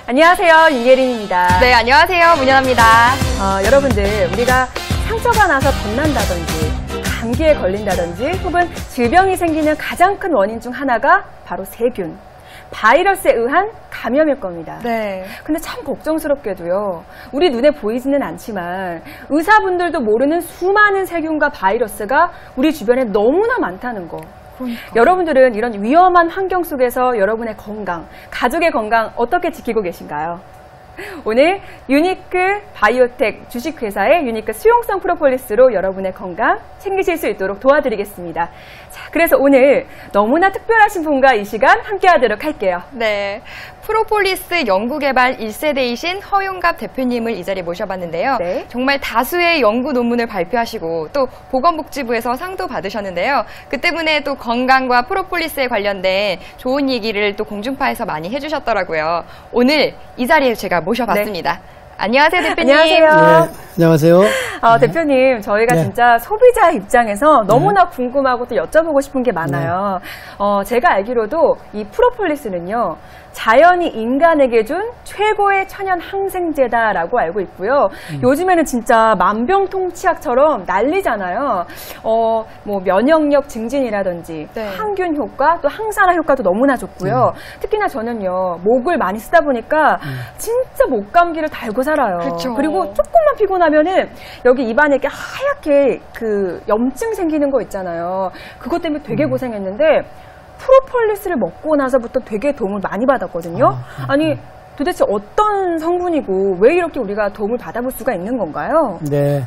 안녕하세요, 윤예린입니다. 네, 안녕하세요, 문연아입니다. 여러분들, 우리가 상처가 나서 덧난다든지 감기에 걸린다든지 혹은 질병이 생기는 가장 큰 원인 중 하나가 바로 세균, 바이러스에 의한 감염일 겁니다. 네. 근데 참 걱정스럽게도요, 우리 눈에 보이지는 않지만 의사분들도 모르는 수많은 세균과 바이러스가 우리 주변에 너무나 많다는 거. 그러니까. 여러분들은 이런 위험한 환경 속에서 여러분의 건강, 가족의 건강 어떻게 지키고 계신가요? 오늘 유니크 바이오텍 주식회사의 유니크 수용성 프로폴리스로 여러분의 건강 챙기실 수 있도록 도와드리겠습니다. 자, 그래서 오늘 너무나 특별하신 분과 이 시간 함께 하도록 할게요. 네. 프로폴리스 연구개발 1세대이신 허용갑 대표님을 이 자리에 모셔봤는데요. 네. 정말 다수의 연구 논문을 발표하시고 또 보건복지부에서 상도 받으셨는데요. 그 때문에 또 건강과 프로폴리스에 관련된 좋은 얘기를 또 공중파에서 많이 해주셨더라고요. 오늘 이 자리에 제가 모셔봤습니다. 네. 안녕하세요, 대표님. 안녕하세요. 네, 안녕하세요. 대표님, 저희가 네. 진짜 소비자 입장에서 너무나 궁금하고 또 여쭤보고 싶은 게 많아요. 제가 알기로도 이 프로폴리스는요, 자연이 인간에게 준 최고의 천연 항생제다라고 알고 있고요. 요즘에는 진짜 만병통치약처럼 난리잖아요. 뭐 면역력 증진이라든지 네. 항균 효과, 또 항산화 효과도 너무나 좋고요. 특히나 저는요, 목을 많이 쓰다 보니까 진짜 목감기를 달고 살아요. 그쵸. 그리고 조금만 피곤하면은 여기 입안에 이렇게 하얗게 그 염증 생기는 거 있잖아요. 그것 때문에 되게 고생했는데 프로폴리스를 먹고 나서부터 되게 도움을 많이 받았거든요. 아니, 도대체 어떤 성분이고 왜 이렇게 우리가 도움을 받아볼 수가 있는 건가요? 네.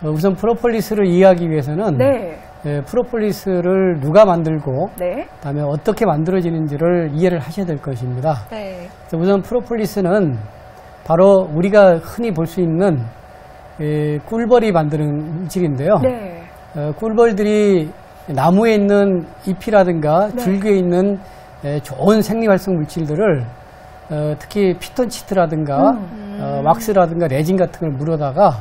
우선 프로폴리스를 이해하기 위해서는 네. 프로폴리스를 누가 만들고 네. 그다음에 어떻게 만들어지는지를 이해를 하셔야 될 것입니다. 네. 그래서 우선 프로폴리스는 바로 우리가 흔히 볼 수 있는 꿀벌이 만드는 물질인데요. 네. 꿀벌들이 나무에 있는 잎이라든가 네. 줄기에 있는 좋은 생리활성 물질들을 특히 피톤치드라든가 왁스라든가 레진 같은 걸 물어다가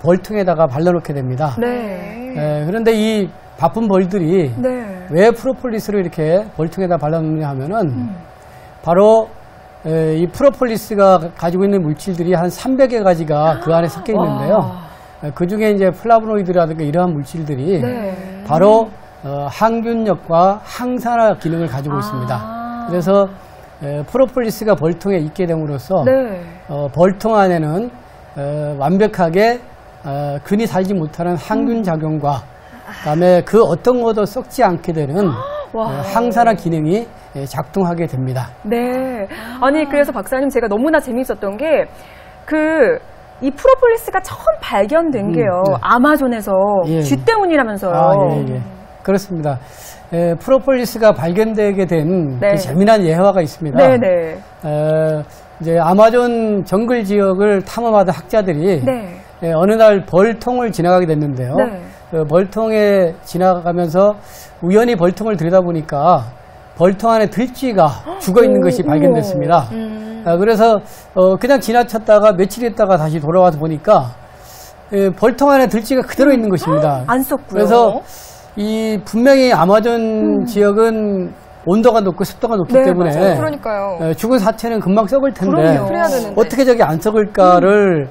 벌통에다가 발라놓게 됩니다. 네. 그런데 이 바쁜 벌들이 네. 왜 프로폴리스를 이렇게 벌통에다 발라놓느냐 하면은 바로 이 프로폴리스가 가지고 있는 물질들이 한 300여 가지가 그 안에 섞여 있는데요. 그 중에 이제 플라보노이드라든가 이러한 물질들이 네. 바로 항균력과 항산화 기능을 가지고 있습니다. 그래서 프로폴리스가 벌통에 있게 됨으로써 네. 벌통 안에는 완벽하게 근이 살지 못하는 항균 작용과 그다음에 그 어떤 것도 썩지 않게 되는 항산화 기능이 작동하게 됩니다. 네. 아니, 그래서 박사님 제가 너무나 재미있었던 게 이 프로폴리스가 처음 발견된 게요. 네. 아마존에서 쥐 때문이라면서요. 예. 그렇습니다. 프로폴리스가 발견되게 된 네. 그 재미난 예화가 있습니다. 네네. 이제 아마존 정글 지역을 탐험하던 학자들이 네. 어느 날 벌통을 지나가게 됐는데요. 네. 그 벌통에 지나가면서 우연히 벌통을 들여다보니까 벌통 안에 들쥐가 죽어 있는 것이 발견됐습니다. 그래서 그냥 지나쳤다가 며칠 있다가 다시 돌아와서 보니까 벌통 안에 들쥐가 그대로 있는 것입니다. 안 썼고요. 그래서 이 분명히 아마존 지역은 온도가 높고 습도가 높기 네, 때문에 맞아요. 그러니까요. 죽은 사체는 금방 썩을 텐데 그럼요. 그래야 되는데. 어떻게 저게 안 썩을까를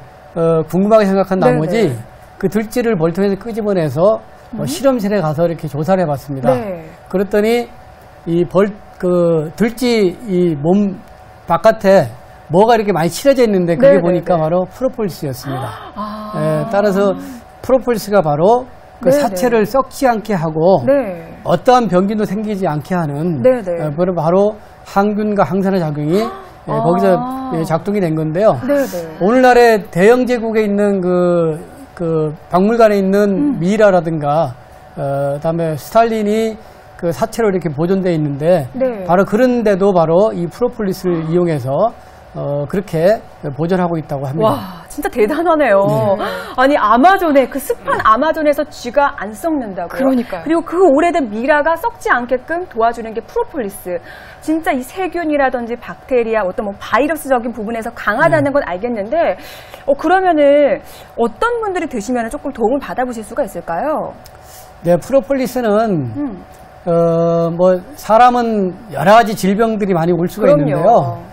궁금하게 생각한 네네. 나머지 그 들쥐를 벌통에서 끄집어내서 실험실에 가서 이렇게 조사를 해봤습니다. 네. 그랬더니 들쥐 이 몸 바깥에 뭐가 이렇게 많이 칠해져 있는데 그게 네네네. 보니까 바로 프로폴리스였습니다. 따라서 프로폴리스가 바로 그 네네. 사체를 썩지 않게 하고 네. 어떠한 병균도 생기지 않게 하는 네네. 바로 항균과 항산화 작용이 거기서 작동이 된 건데요. 네네. 오늘날의 대형 제국에 있는 그 박물관에 있는 미이라라든가 그다음에 스탈린이 그 사체로 이렇게 보존되어 있는데 네. 바로 그런데도 바로 이 프로폴리스를 이용해서 그렇게 보존하고 있다고 합니다. 와, 진짜 대단하네요. 네. 아니, 아마존에, 그 습한 아마존에서 쥐가 안 썩는다고요? 그러니까요. 그리고 그 오래된 미라가 썩지 않게끔 도와주는 게 프로폴리스. 진짜 이 세균이라든지 박테리아, 어떤 뭐 바이러스적인 부분에서 강하다는 건 알겠는데, 그러면은 어떤 분들이 드시면 조금 도움을 받아보실 수가 있을까요? 네, 프로폴리스는 뭐 사람은 여러 가지 질병들이 많이 올 수가 그럼요. 있는데요.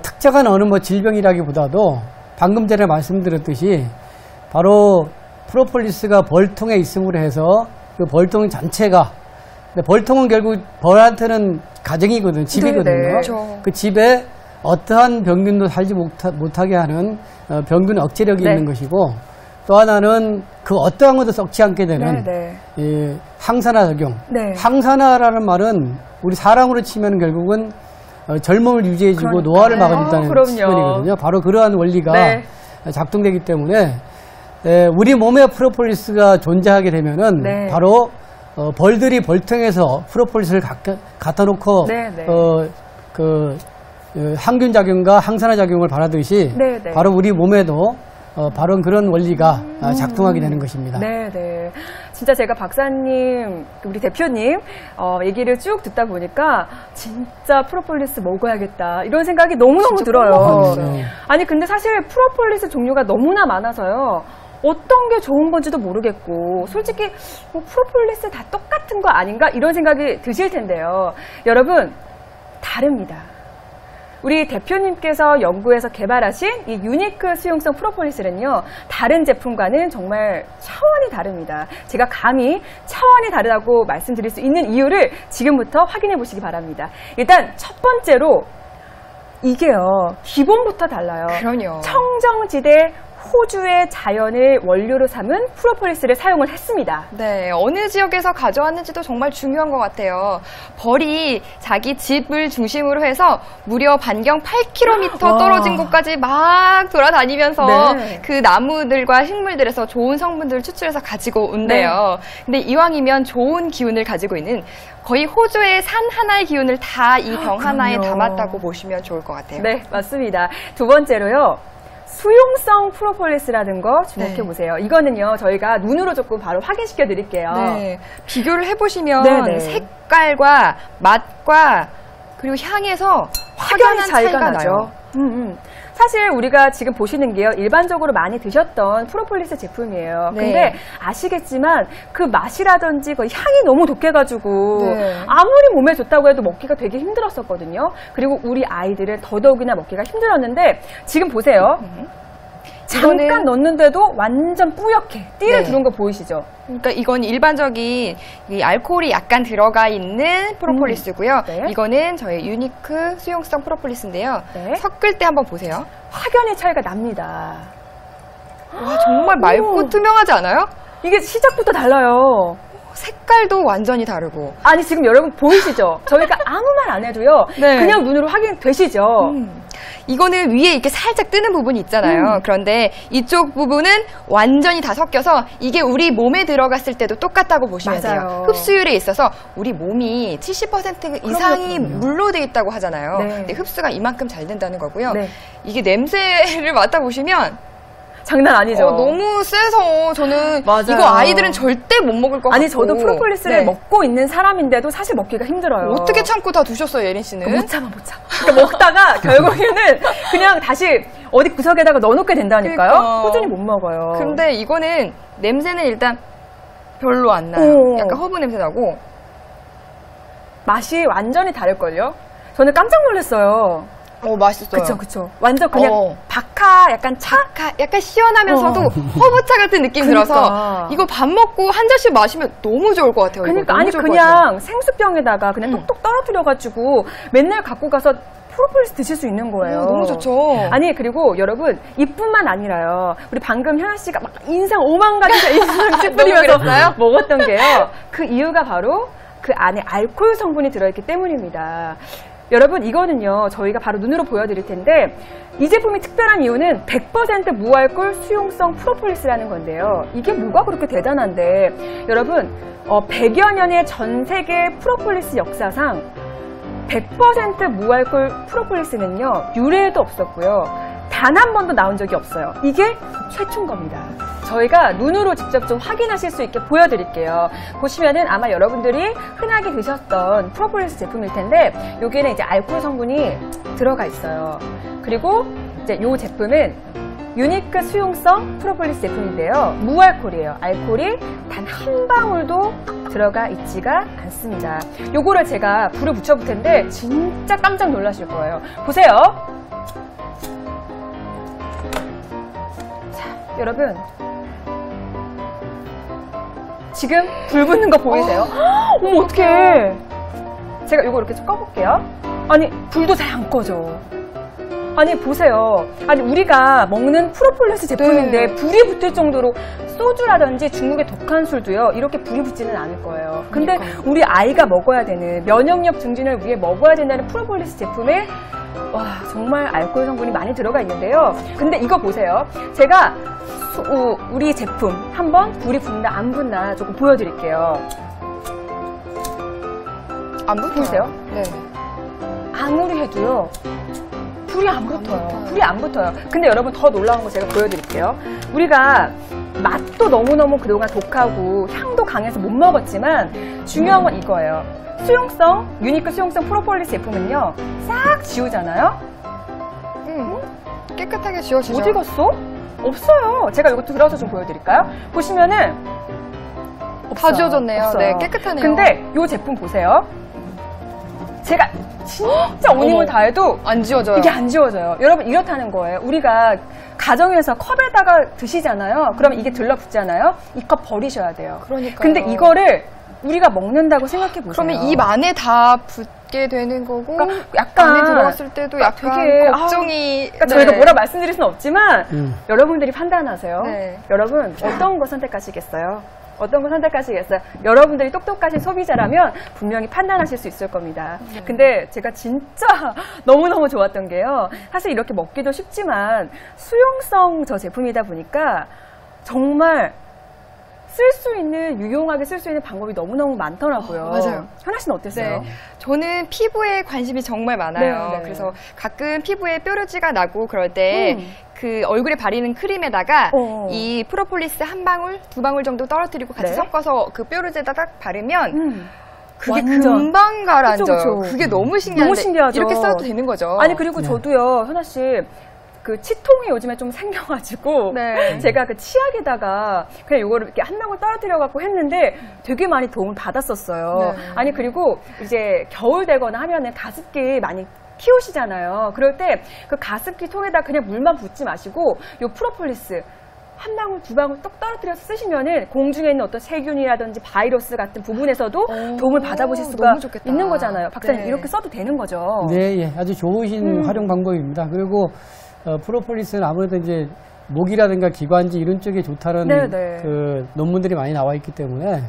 특정한 어느 뭐 질병이라기보다도 방금 전에 말씀드렸듯이 바로 프로폴리스가 벌통에 있음으로 해서 그 벌통 전체가, 근데 벌통은 결국 벌한테는 가정이거든요. 집이거든요. 네, 네. 그렇죠. 그 집에 어떠한 병균도 살지 못하게 하는 병균 억제력이 네. 있는 것이고, 또 하나는 그 어떠한 것도 썩지 않게 되는 네, 이 항산화 작용. 네. 항산화라는 말은 우리 사람으로 치면 결국은 젊음을 유지해주고 그러니까요. 노화를 막아준다는 그럼요. 측면이거든요. 바로 그러한 원리가 네. 작동되기 때문에 우리 몸에 프로폴리스가 존재하게 되면은 네. 바로 벌들이 벌통에서 프로폴리스를 갖다 놓고 네, 네. 항균 작용과 항산화 작용을 바라듯이 네, 네. 바로 우리 몸에도 바로 그런 원리가 작동하게 되는 것입니다. 네, 네. 진짜 제가 박사님, 우리 대표님 얘기를 쭉 듣다 보니까 진짜 프로폴리스 먹어야겠다 이런 생각이 너무너무 들어요. 네. 아니 근데 사실 프로폴리스 종류가 너무나 많아서요. 어떤 게 좋은 건지도 모르겠고 솔직히 뭐 프로폴리스 다 똑같은 거 아닌가 이런 생각이 드실 텐데요. 여러분 다릅니다. 우리 대표님께서 연구해서 개발하신 이 유니크 수용성 프로폴리스는요, 다른 제품과는 정말 차원이 다릅니다. 제가 감히 차원이 다르다고 말씀드릴 수 있는 이유를 지금부터 확인해 보시기 바랍니다. 일단 첫 번째로 이게요, 기본부터 달라요. 그럼요. 청정지대 호주의 자연을 원료로 삼은 프로폴리스를 사용을 했습니다. 네, 어느 지역에서 가져왔는지도 정말 중요한 것 같아요. 벌이 자기 집을 중심으로 해서 무려 반경 8km 와. 떨어진 곳까지 막 돌아다니면서 네. 그 나무들과 식물들에서 좋은 성분들을 추출해서 가지고 온대요. 근데 이왕이면 좋은 기운을 가지고 있는 거의 호주의 산 하나의 기운을 다 이 병 하나에 그럼요. 담았다고 보시면 좋을 것 같아요. 네, 맞습니다. 두 번째로요. 수용성 프로폴리스라는 거 주목해 네. 보세요. 이거는요, 저희가 눈으로 조금 바로 확인시켜 드릴게요. 네, 비교를 해보시면 네네. 색깔과 맛과 그리고 향에서 확연한 차이가 나요. 사실 우리가 지금 보시는 게요, 일반적으로 많이 드셨던 프로폴리스 제품이에요. 네. 근데 아시겠지만 그 맛이라든지 그 향이 너무 독해가지고 네. 아무리 몸에 좋다고 해도 먹기가 되게 힘들었었거든요. 그리고 우리 아이들은 더더욱이나 먹기가 힘들었는데 지금 보세요. 잠깐 이거는- 넣는데도 완전 뿌옇게 띠를 네. 두른 거 보이시죠? 그러니까 이건 일반적인 이 알코올이 약간 들어가 있는 프로폴리스고요. 네. 이거는 저희 유니크 수용성 프로폴리스인데요. 네. 섞을 때 한번 보세요. 확연히 차이가 납니다. 와, 정말 맑고 오. 투명하지 않아요? 이게 시작부터 달라요. 색깔도 완전히 다르고. 아니 지금 여러분 보이시죠? 저희가 아무 말 안 해도요. 네. 그냥 눈으로 확인되시죠? 이거는 위에 이렇게 살짝 뜨는 부분이 있잖아요. 그런데 이쪽 부분은 완전히 다 섞여서 이게 우리 몸에 들어갔을 때도 똑같다고 보시면 맞아요. 돼요. 흡수율에 있어서 우리 몸이 70% 이상이 그럼요. 물로 돼 있다고 하잖아요. 네. 근데 흡수가 이만큼 잘 된다는 거고요. 네. 이게 냄새를 맡아보시면 장난 아니죠? 너무 세서 저는 맞아요. 이거 아이들은 절대 못 먹을 것 아니 같고. 저도 프로폴리스를 네. 먹고 있는 사람인데도 사실 먹기가 힘들어요. 어떻게 참고 다 두셨어요, 예린 씨는? 못 참아. 그러니까 먹다가 결국에는 그냥 다시 어디 구석에다가 넣어놓게 된다니까요. 그러니까. 꾸준히 못 먹어요. 근데 이거는 냄새는 일단 별로 안 나요. 오. 약간 허브 냄새 나고. 맛이 완전히 다를걸요? 저는 깜짝 놀랐어요. 맛있어요. 그쵸. 완전 그냥 어. 박하 약간 차? 약간 시원하면서도 어. 허브차 같은 느낌 그러니까. 들어서 이거 밥 먹고 한 잔씩 마시면 너무 좋을 것 같아요. 그러니까 이거. 너무 아니 좋을 것 같아요. 그냥 생수병에다가 그냥 똑똑 떨어뜨려가지고 맨날 갖고 가서 프로폴리스 드실 수 있는 거예요. 너무 좋죠. 아니 그리고 여러분 이뿐만 아니라요. 우리 방금 현아 씨가 막 인상 5만 가지 인상 찌푸리면서 그랬어요? 먹었던 게요. 그 이유가 바로 그 안에 알코올 성분이 들어있기 때문입니다. 여러분 이거는요 저희가 바로 눈으로 보여드릴 텐데 이 제품이 특별한 이유는 100% 무알콜 수용성 프로폴리스라는 건데요. 이게 뭐가 그렇게 대단한데 여러분 100여 년의 전 세계 프로폴리스 역사상 100% 무알콜 프로폴리스는요 유래에도 없었고요. 단 한 번도 나온 적이 없어요. 이게 최초인 겁니다. 저희가 눈으로 직접 좀 확인하실 수 있게 보여드릴게요. 보시면은 아마 여러분들이 흔하게 드셨던 프로폴리스 제품일 텐데 여기에는 이제 알코올 성분이 들어가 있어요. 그리고 이제 이 제품은 유니크 수용성 프로폴리스 제품인데요. 무알콜이에요. 알코올이 단 한 방울도 들어가 있지가 않습니다. 요거를 제가 불을 붙여볼 텐데 진짜 깜짝 놀라실 거예요. 보세요. 자, 여러분. 지금 불 붙는 거 보이세요? 어머, 어떡해. 제가 요거 이렇게 좀 꺼볼게요. 아니, 불도 잘 안 꺼져. 아니, 보세요. 아니, 우리가 먹는 프로폴리스 제품인데 네. 불이 붙을 정도로 소주라든지 중국의 독한 술도요, 이렇게 불이 붙지는 않을 거예요. 근데 우리 아이가 먹어야 되는, 면역력 증진을 위해 먹어야 된다는 프로폴리스 제품에 와, 정말 알코올 성분이 많이 들어가 있는데요. 근데 이거 보세요. 제가 우리 제품 한번 불이 붙나 안 붙나 조금 보여드릴게요. 안 붙어요. 보세요. 네. 아무리 해도요, 불이 안 붙어요. 불이 안 붙어요. 근데 여러분 더 놀라운 거 제가 보여드릴게요. 우리가 맛도 너무너무 그동안 독하고 향도 강해서 못 먹었지만 중요한 건 이거예요. 수용성, 유니크 수용성 프로폴리스 제품은요, 싹 지우잖아요? 깨끗하게 지워지죠. 어디 갔어? 없어요. 제가 이거 들어서 좀 보여드릴까요? 보시면은 다 지워졌네요. 없어요. 네, 깨끗하네요. 근데 이 제품 보세요. 제가 진짜 온 힘을 다해도 안 지워져요. 이게 안 지워져요. 여러분 이렇다는 거예요. 우리가 가정에서 컵에다가 드시잖아요. 그럼 이게 들러붙잖아요. 이 컵 버리셔야 돼요. 그러니까요. 근데 이거를 우리가 먹는다고 생각해 보세요. 그러면 입 안에 다 붙게 되는 거고, 그러니까 약간 안에 들어갔을 때도 약간 되게, 걱정이. 그러니까 저희가 뭐라 말씀드릴 수는 없지만 음. 여러분들이 판단하세요. 네. 여러분 어떤 거 선택하시겠어요? 어떤 거 선택하시겠어요? 여러분들이 똑똑하신 소비자라면 분명히 판단하실 수 있을 겁니다. 근데 제가 진짜 너무너무 좋았던 게요. 사실 이렇게 먹기도 쉽지만 수용성 저 제품이다 보니까 정말 쓸 수 있는, 유용하게 쓸 수 있는 방법이 너무너무 많더라고요. 맞아요. 현아 씨는 어땠어요? 네. 저는 피부에 관심이 정말 많아요. 네, 네. 그래서 가끔 피부에 뾰루지가 나고 그럴 때 그 얼굴에 바르는 크림에다가 이 프로폴리스 한 방울, 두 방울 정도 떨어뜨리고 같이 네. 섞어서 그 뾰루지에다 딱 바르면 그게 완전. 금방 가라앉아요. 그쵸, 그쵸. 그게 너무 신기한데 너무 신기하죠. 이렇게 써도 되는 거죠. 아니 그리고 네. 저도요, 현아 씨. 그 치통이 요즘에 좀 생겨가지고 네. 제가 그 치약에다가 그냥 요거를 이렇게 한 방울 떨어뜨려갖고 했는데 되게 많이 도움을 받았었어요. 네. 아니 그리고 이제 겨울 되거나 하면은 가습기 많이 키우시잖아요. 그럴 때 그 가습기 통에다 그냥 물만 붓지 마시고 요 프로폴리스 한 방울, 두 방울 똑 떨어뜨려서 쓰시면은 공중에 있는 어떤 세균이라든지 바이러스 같은 부분에서도 도움을 받아보실 수가 너무 좋겠다. 있는 거잖아요. 박사님 네. 이렇게 써도 되는 거죠? 네, 예, 아주 좋으신 활용 방법입니다. 그리고 프로폴리스는 아무래도 이제 목이라든가 기관지 이런 쪽에 좋다는 네, 네. 그 논문들이 많이 나와 있기 때문에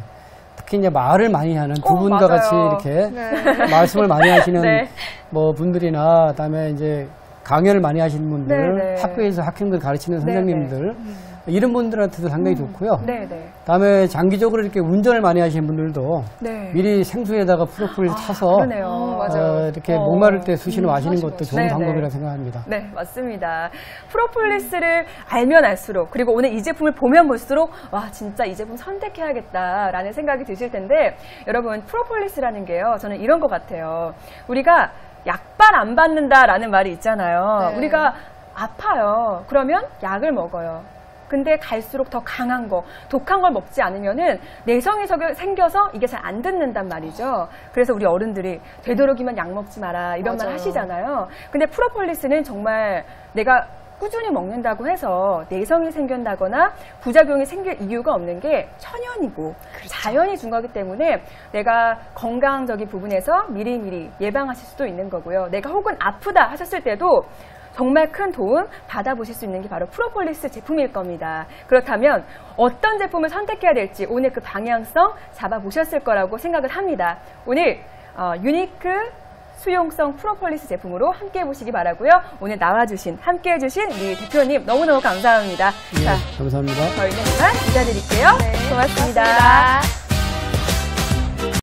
특히 이제 말을 많이 하는 두 분과 맞아요. 같이 이렇게 네. 말씀을 많이 하시는 네. 뭐 분들이나 그다음에 이제 강연을 많이 하시는 분들, 네, 네. 학교에서 학생들 가르치는 네, 선생님들 이런 분들한테도 상당히 좋고요. 네네. 그다음에 장기적으로 이렇게 운전을 많이 하시는 분들도 네. 미리 생수에다가 프로폴리스 타서 그러네요. 맞아요. 이렇게 목마를 때 수시로 마시는 맞아, 것도 맞아. 좋은 네, 방법이라 네. 생각합니다. 네, 맞습니다. 프로폴리스를 알면 알수록, 그리고 오늘 이 제품을 보면 볼수록, 와, 진짜 이 제품 선택해야겠다라는 생각이 드실 텐데, 여러분, 프로폴리스라는 게요, 저는 이런 것 같아요. 우리가 약발 안 받는다라는 말이 있잖아요. 네. 우리가 아파요. 그러면 약을 먹어요. 근데 갈수록 더 강한 거, 독한 걸 먹지 않으면은 내성이 생겨서 이게 잘 안 듣는단 말이죠. 그래서 우리 어른들이 되도록이면 약 먹지 마라 이런 말 맞아요. 하시잖아요. 근데 프로폴리스는 정말 내가 꾸준히 먹는다고 해서 내성이 생긴다거나 부작용이 생길 이유가 없는 게 천연이고 자연이 준 거기 때문에 내가 건강적인 부분에서 미리미리 예방하실 수도 있는 거고요. 내가 혹은 아프다 하셨을 때도 정말 큰 도움 받아보실 수 있는 게 바로 프로폴리스 제품일 겁니다. 그렇다면 어떤 제품을 선택해야 될지 오늘 그 방향성 잡아보셨을 거라고 생각을 합니다. 오늘 유니크 수용성 프로폴리스 제품으로 함께 해보시기 바라고요. 오늘 나와주신, 함께 해주신 우리 대표님 너무너무 감사합니다. 네, 자, 감사합니다. 저희는 이만 인사드릴게요. 네, 고맙습니다. 고맙습니다.